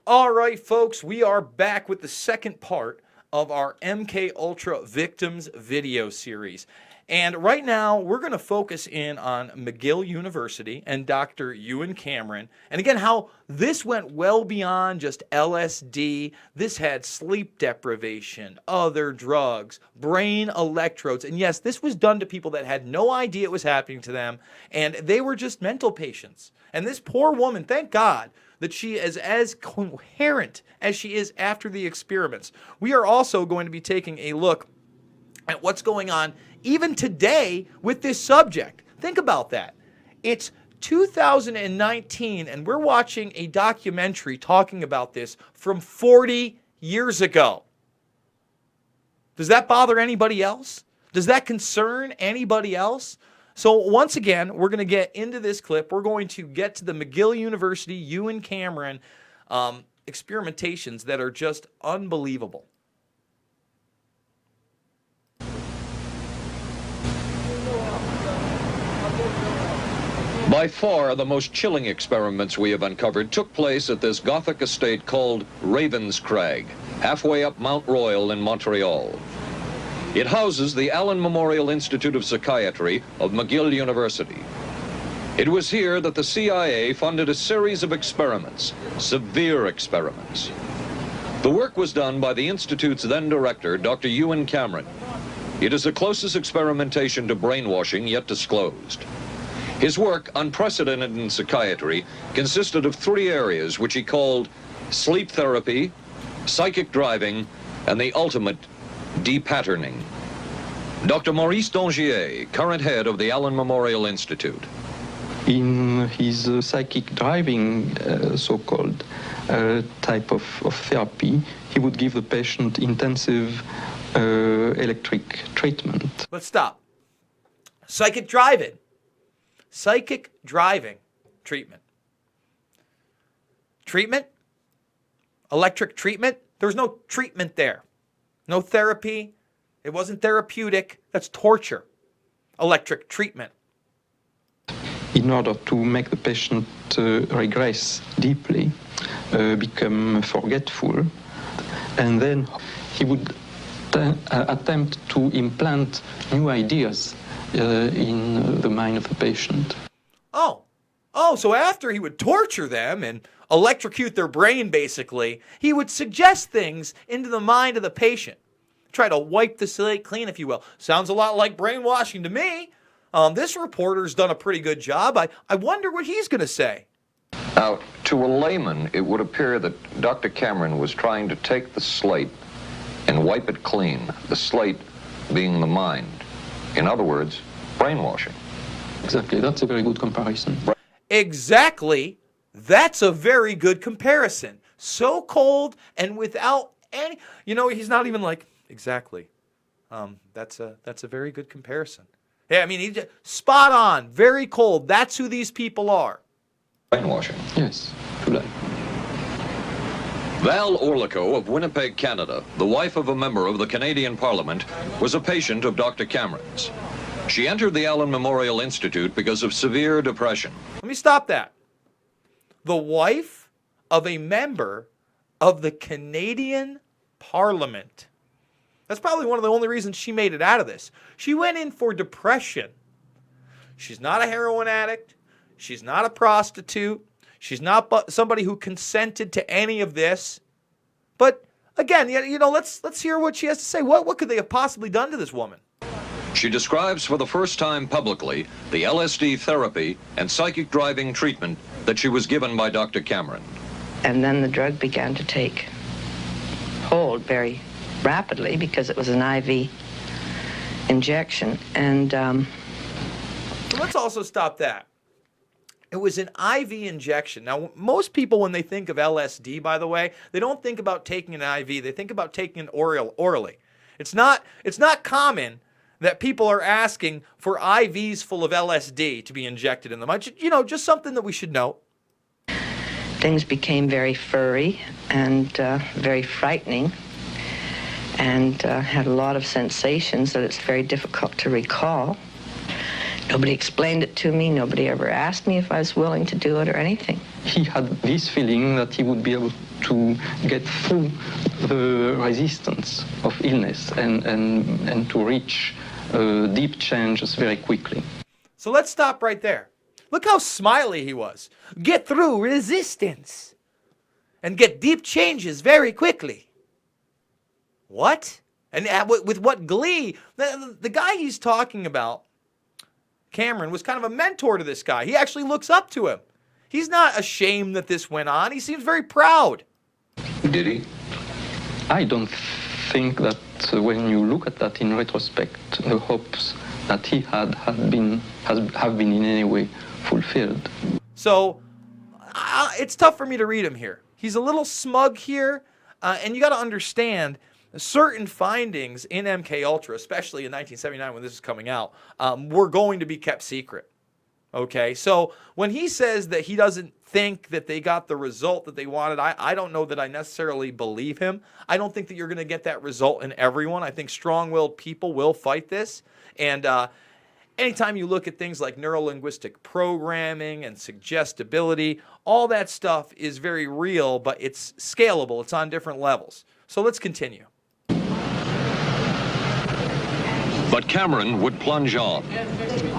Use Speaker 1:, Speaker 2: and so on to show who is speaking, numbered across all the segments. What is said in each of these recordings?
Speaker 1: All right, folks, we are back with the second part of our MK Ultra Victims video series. And right now, we're going to focus in on McGill University and Dr. Ewan Cameron. And again, how this went well beyond just LSD. This had sleep deprivation, other drugs, brain electrodes. And yes, this was done to people that had no idea it was happening to them. And they were just mental patients. And this poor woman, thank God, that she is as coherent as she is after the experiments. We are also going to be taking a look at what's going on even today with this subject. Think about that. It's 2019, and we're watching a documentary talking about this from 40 years ago. Does that bother anybody else? Does that concern anybody else? So once again, we're going to get into this clip. We're going to get to the McGill University, Ewan Cameron experimentations that are just unbelievable.
Speaker 2: By far, the most chilling experiments we have uncovered took place at this Gothic estate called Ravens Crag, halfway up Mount Royal in Montreal. It houses the Allen Memorial Institute of Psychiatry of McGill University. It was here that the CIA funded a series of experiments, severe experiments. The work was done by the Institute's then director, Dr. Ewan Cameron. It is the closest experimentation to brainwashing yet disclosed. His work, unprecedented in psychiatry, consisted of three areas which he called sleep therapy, psychic driving, and the ultimate depatterning. Dr. Maurice Dongier, current head of the Allen Memorial Institute.
Speaker 3: In his psychic driving, so-called type of therapy, he would give the patient intensive electric treatment.
Speaker 1: Let's stop. Psychic driving. Psychic driving treatment. Treatment? Electric treatment? There was no treatment there. No therapy. It wasn't therapeutic. That's torture. Electric treatment.
Speaker 3: In order to make the patient regress deeply, become forgetful, and then he would attempt to implant new ideas in the mind of the patient.
Speaker 1: So after he would torture them and electrocute their brain, basically, he would suggest things into the mind of the patient. Try to wipe the slate clean, if you will. Sounds a lot like brainwashing to me. This reporter's done a pretty good job. I wonder what he's going to say.
Speaker 2: Now, to a layman, it would appear that Dr. Cameron was trying to take the slate and wipe it clean, the slate being the mind. In other words, brainwashing.
Speaker 3: Exactly, that's a very good comparison.
Speaker 1: Exactly, that's a very good comparison. So cold and without any, he's not even like, exactly. That's a very good comparison. Yeah, I mean, he's spot on, very cold. That's who these people are.
Speaker 2: Brainwashing.
Speaker 3: Yes, true.
Speaker 2: Val Orlico of Winnipeg, Canada, the wife of a member of the Canadian Parliament, was a patient of Dr. Cameron's. She entered the Allen Memorial Institute because of severe depression.
Speaker 1: Let me stop that. The wife of a member of the Canadian Parliament. That's probably one of the only reasons she made it out of this. She went in for depression. She's not a heroin addict. She's not a prostitute. She's not somebody who consented to any of this. But again, let's hear what she has to say. What could they have possibly done to this woman?
Speaker 2: She describes for the first time publicly the LSD therapy and psychic driving treatment that she was given by Dr. Cameron.
Speaker 4: And then the drug began to take hold very rapidly because it was an IV injection. And
Speaker 1: let's also stop that. It was an IV injection. Now, most people, when they think of LSD, by the way, they don't think about taking an IV. They think about taking it orally. It's not common that people are asking for IVs full of LSD to be injected in them. Just something that we should know.
Speaker 4: Things became very furry and very frightening, and had a lot of sensations that it's very difficult to recall. Nobody explained it to me. Nobody ever asked me if I was willing to do it or anything.
Speaker 3: He had this feeling that he would be able to get through the resistance of illness and to reach deep changes very quickly.
Speaker 1: So let's stop right there. Look how smiley he was. Get through resistance and get deep changes very quickly. What? And with what glee? The guy he's talking about, Cameron, was kind of a mentor to this guy. He actually looks up to him. He's not ashamed that this went on. He seems very proud.
Speaker 2: Did he?
Speaker 3: I don't think that when you look at that in retrospect, the hopes that he had have been in any way fulfilled.
Speaker 1: So it's tough for me to read him here. He's a little smug here, and you got to understand certain findings in MK Ultra, especially in 1979 when this is coming out, were going to be kept secret. Okay, so when he says that he doesn't think that they got the result that they wanted, I don't know that I necessarily believe him. I don't think that you're going to get that result in everyone. I think strong-willed people will fight this. And anytime you look at things like neuro-linguistic programming and suggestibility, all that stuff is very real, but it's scalable. It's on different levels. So let's continue.
Speaker 2: But Cameron would plunge on.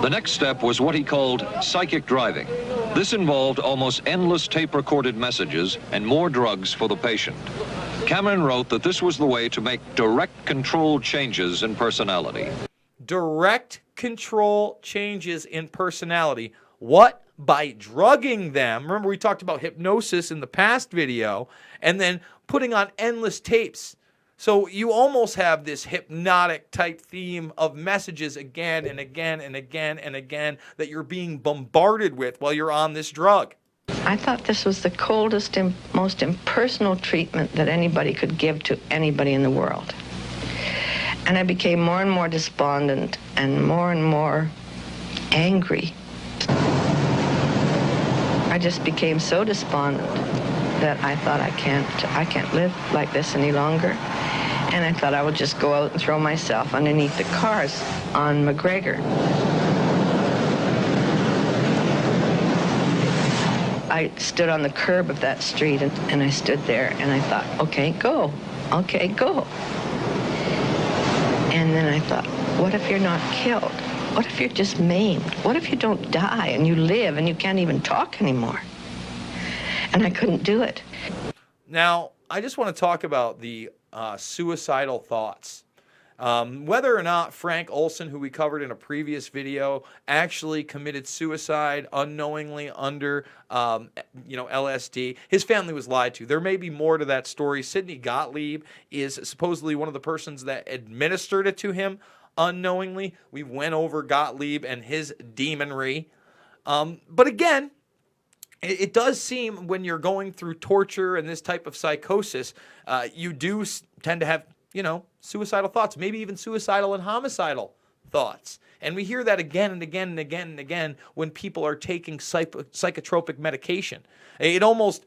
Speaker 2: The next step was what he called psychic driving. This involved almost endless tape-recorded messages and more drugs for the patient. Cameron wrote that this was the way to make direct control changes in personality.
Speaker 1: Direct control changes in personality. What? By drugging them. Remember, we talked about hypnosis in the past video, and then putting on endless tapes. So you almost have this hypnotic type theme of messages again and again and again and again that you're being bombarded with while you're on this drug.
Speaker 4: I thought this was the coldest and most impersonal treatment that anybody could give to anybody in the world. And I became more and more despondent and more angry. I just became so despondent that I thought I can't live like this any longer. And I thought I would just go out and throw myself underneath the cars on McGregor. I stood on the curb of that street and I stood there and I thought, okay, go. Okay, go. And then I thought, what if you're not killed? What if you're just maimed? What if you don't die and you live and you can't even talk anymore? And I couldn't do it.
Speaker 1: Now, I just want to talk about the suicidal thoughts. Whether or not Frank Olson, who we covered in a previous video, actually committed suicide unknowingly under, LSD, his family was lied to. There may be more to that story. Sidney Gottlieb is supposedly one of the persons that administered it to him unknowingly. We went over Gottlieb and his demonry. But again, it does seem when you're going through torture and this type of psychosis, you do tend to have, suicidal thoughts, maybe even suicidal and homicidal thoughts. And we hear that again and again and again and again when people are taking psychotropic medication. It almost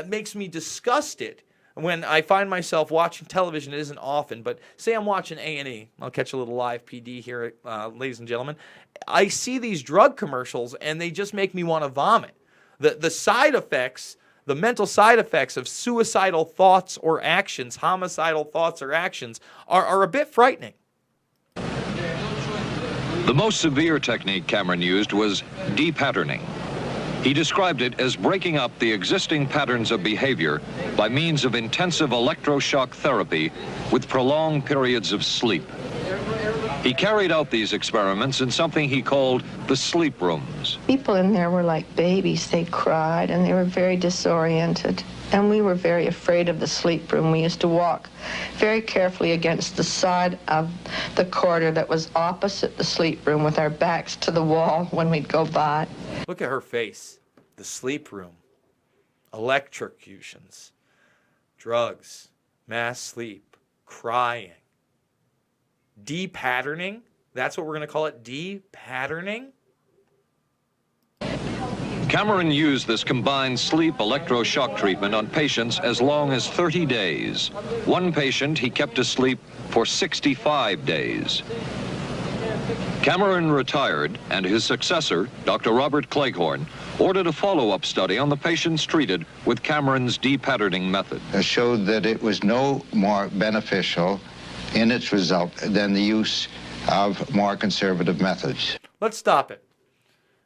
Speaker 1: makes me disgusted when I find myself watching television. It isn't often, but say I'm watching A&E. I'll catch a little live PD here, ladies and gentlemen. I see these drug commercials, and they just make me want to vomit. The side effects, the mental side effects of suicidal thoughts or actions, homicidal thoughts or actions, are a bit frightening.
Speaker 2: The most severe technique Cameron used was de-patterning. He described it as breaking up the existing patterns of behavior by means of intensive electroshock therapy with prolonged periods of sleep. He carried out these experiments in something he called the sleep rooms.
Speaker 4: People in there were like babies. They cried and they were very disoriented. And we were very afraid of the sleep room. We used to walk very carefully against the side of the corridor that was opposite the sleep room with our backs to the wall when we'd go by.
Speaker 1: Look at her face. The sleep room, electrocutions, drugs, mass sleep, crying. De-patterning? That's what we're going to call it, de-patterning?
Speaker 2: Cameron used this combined sleep electroshock treatment on patients as long as 30 days. One patient he kept asleep for 65 days. Cameron retired, and his successor, Dr. Robert Cleghorn, ordered a follow-up study on the patients treated with Cameron's de-patterning method.
Speaker 5: Showed that it was no more beneficial in its result than the use of more conservative methods.
Speaker 1: Let's stop it.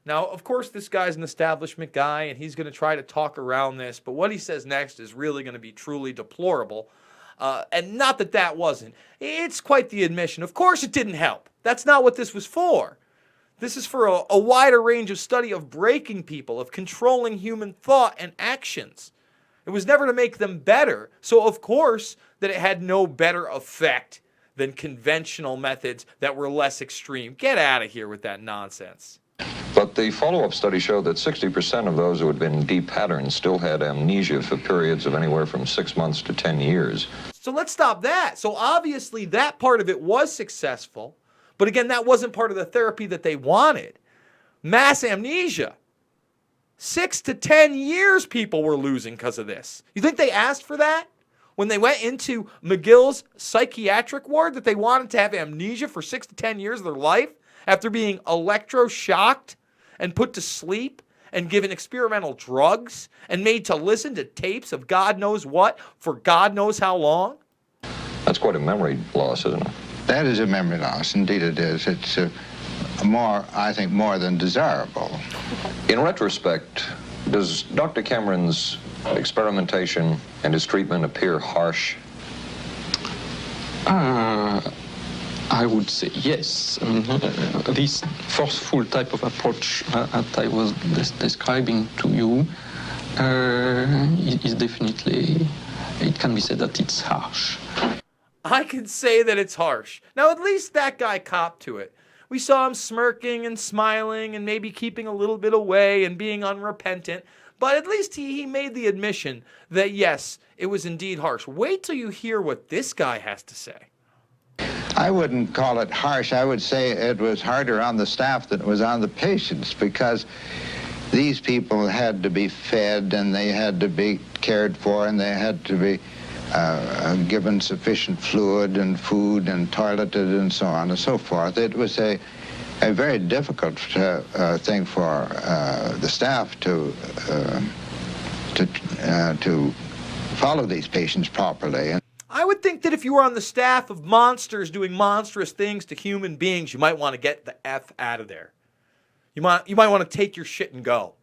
Speaker 1: Now, of course, this guy's an establishment guy, and he's going to try to talk around this, but what he says next is really going to be truly deplorable. And not that that wasn't. It's quite the admission. Of course it didn't help. That's not what this was for. This is for a wider range of study of breaking people, of controlling human thought and actions. It was never to make them better. So, of course, that it had no better effect than conventional methods that were less extreme. Get out of here with that nonsense.
Speaker 2: But the follow-up study showed that 60% of those who had been de-patterned still had amnesia for periods of anywhere from 6 months to 10 years.
Speaker 1: So let's stop that. So obviously that part of it was successful, but again, that wasn't part of the therapy that they wanted. Mass amnesia. 6 to 10 years people were losing because of this. You think they asked for that? When they went into McGill's psychiatric ward, that they wanted to have amnesia for 6 to 10 years of their life after being electroshocked and put to sleep and given experimental drugs and made to listen to tapes of God knows what for God knows how long?
Speaker 2: That's quite a memory loss, isn't it?
Speaker 5: That is a memory loss. Indeed it is. It's I think, more than desirable.
Speaker 2: In retrospect, does Dr. Cameron's experimentation and his treatment appear harsh?
Speaker 3: I would say yes. I mean, this forceful type of approach that I was describing to you is definitely, it can be said that it's harsh.
Speaker 1: I can say that it's harsh. Now, at least that guy copped to it. We saw him smirking and smiling and maybe keeping a little bit away and being unrepentant. But at least he made the admission that, yes, it was indeed harsh. Wait till you hear what this guy has to say.
Speaker 5: I wouldn't call it harsh. I would say it was harder on the staff than it was on the patients, because these people had to be fed and they had to be cared for and they had to be given sufficient fluid and food and toileted and so on and so forth. It was a very difficult thing for the staff to follow these patients properly.
Speaker 1: I would think that if you were on the staff of monsters doing monstrous things to human beings, you might want to get the F out of there. You might want to take your shit and go.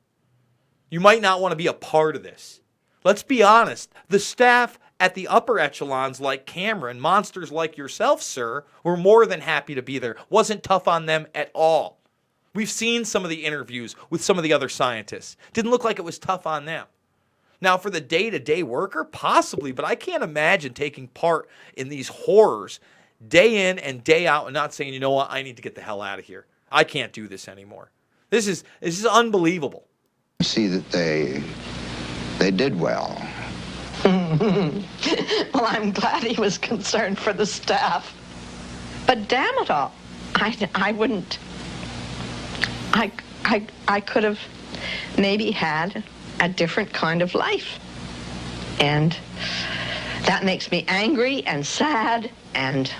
Speaker 1: You might not want to be a part of this. Let's be honest. The staff at the upper echelons like Cameron, monsters like yourself, sir, were more than happy to be there. Wasn't tough on them at all. We've seen some of the interviews with some of the other scientists. Didn't look like it was tough on them. Now, for the day-to-day worker, possibly, but I can't imagine taking part in these horrors day in and day out and not saying, you know what, I need to get the hell out of here. I can't do this anymore. This is unbelievable.
Speaker 5: See that they did well.
Speaker 4: Well, I'm glad he was concerned for the staff. But damn it all, I wouldn't. I could have maybe had a different kind of life. And that makes me angry and sad, and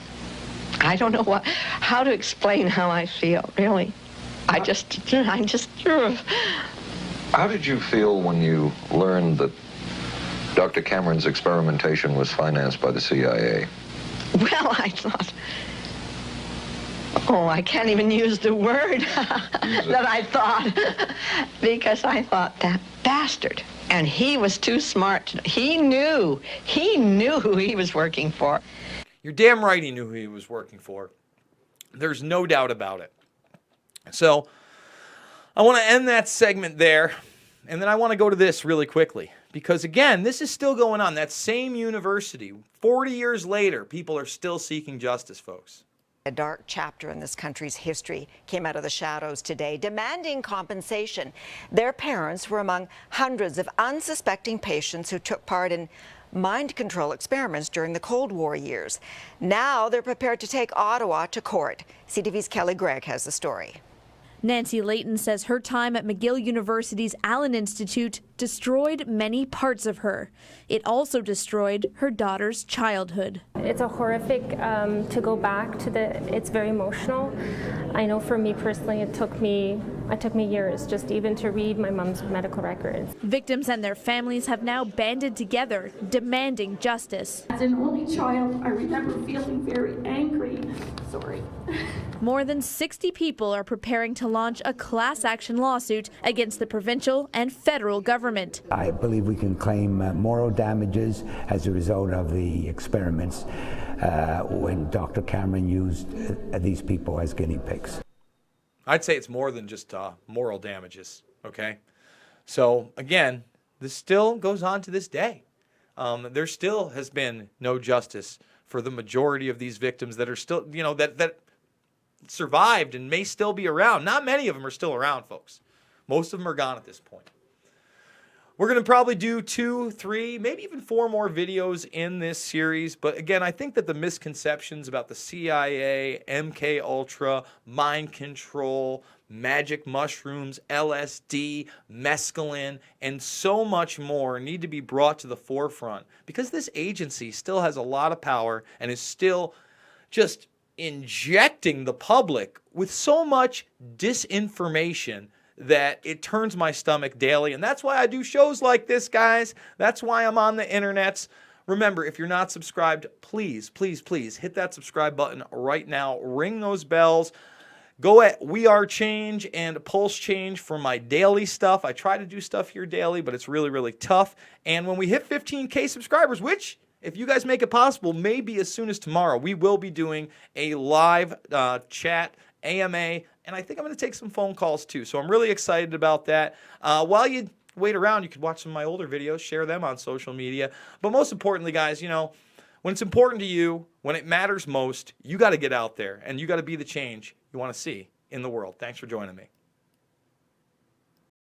Speaker 4: I don't know how to explain how I feel, really. I just.
Speaker 2: How did you feel when you learned that Dr. Cameron's experimentation was financed by the CIA?
Speaker 4: Well, I thought, I can't even use the word that I thought, because I thought, that bastard. And he was too smart. He knew who he was working for.
Speaker 1: You're damn right he knew who he was working for. There's no doubt about it. So I want to end that segment there, and then I want to go to this really quickly. Because again, this is still going on. That same university, 40 years later, people are still seeking justice, folks.
Speaker 6: A dark chapter in this country's history came out of the shadows today, demanding compensation. Their parents were among hundreds of unsuspecting patients who took part in mind control experiments during the Cold War years. Now they're prepared to take Ottawa to court. CTV's Kelly Gregg has the story.
Speaker 7: Nancy Layton says her time at McGill University's Allen Institute destroyed many parts of her. It also destroyed her daughter's childhood.
Speaker 8: It's a horrific to go back to it's very emotional. I know for me personally, it took me years just even to read my mom's medical records.
Speaker 7: Victims and their families have now banded together, demanding justice.
Speaker 9: As an only child, I remember feeling very angry. Sorry.
Speaker 7: More than 60 people are preparing to launch a class action lawsuit against the provincial and federal government.
Speaker 10: I believe we can claim moral damages as a result of the experiments when Dr. Cameron used these people as guinea pigs.
Speaker 1: I'd say it's more than just moral damages, okay? So, again, this still goes on to this day. There still has been no justice for the majority of these victims that are still, that survived and may still be around. Not many of them are still around, folks. Most of them are gone at this point. We're going to probably do 2, 3, maybe even 4 more videos in this series. But again, I think that the misconceptions about the CIA, MK Ultra, mind control, magic mushrooms, LSD, mescaline, and so much more need to be brought to the forefront because this agency still has a lot of power and is still just injecting the public with so much disinformation that it turns my stomach daily. And that's why I do shows like this, guys. That's why I'm on the internets. Remember, if you're not subscribed, please, please, please hit that subscribe button right now. Ring those bells. Go at We Are Change and Pulse Change for my daily stuff. I try to do stuff here daily, but it's really, really tough. And when we hit 15K subscribers, which, if you guys make it possible, maybe as soon as tomorrow, we will be doing a live chat, AMA, and I think I'm going to take some phone calls too. So I'm really excited about that. While you wait around, you could watch some of my older videos, share them on social media. But most importantly, guys, when it's important to you, when it matters most, you got to get out there and you got to be the change you want to see in the world. Thanks for joining me.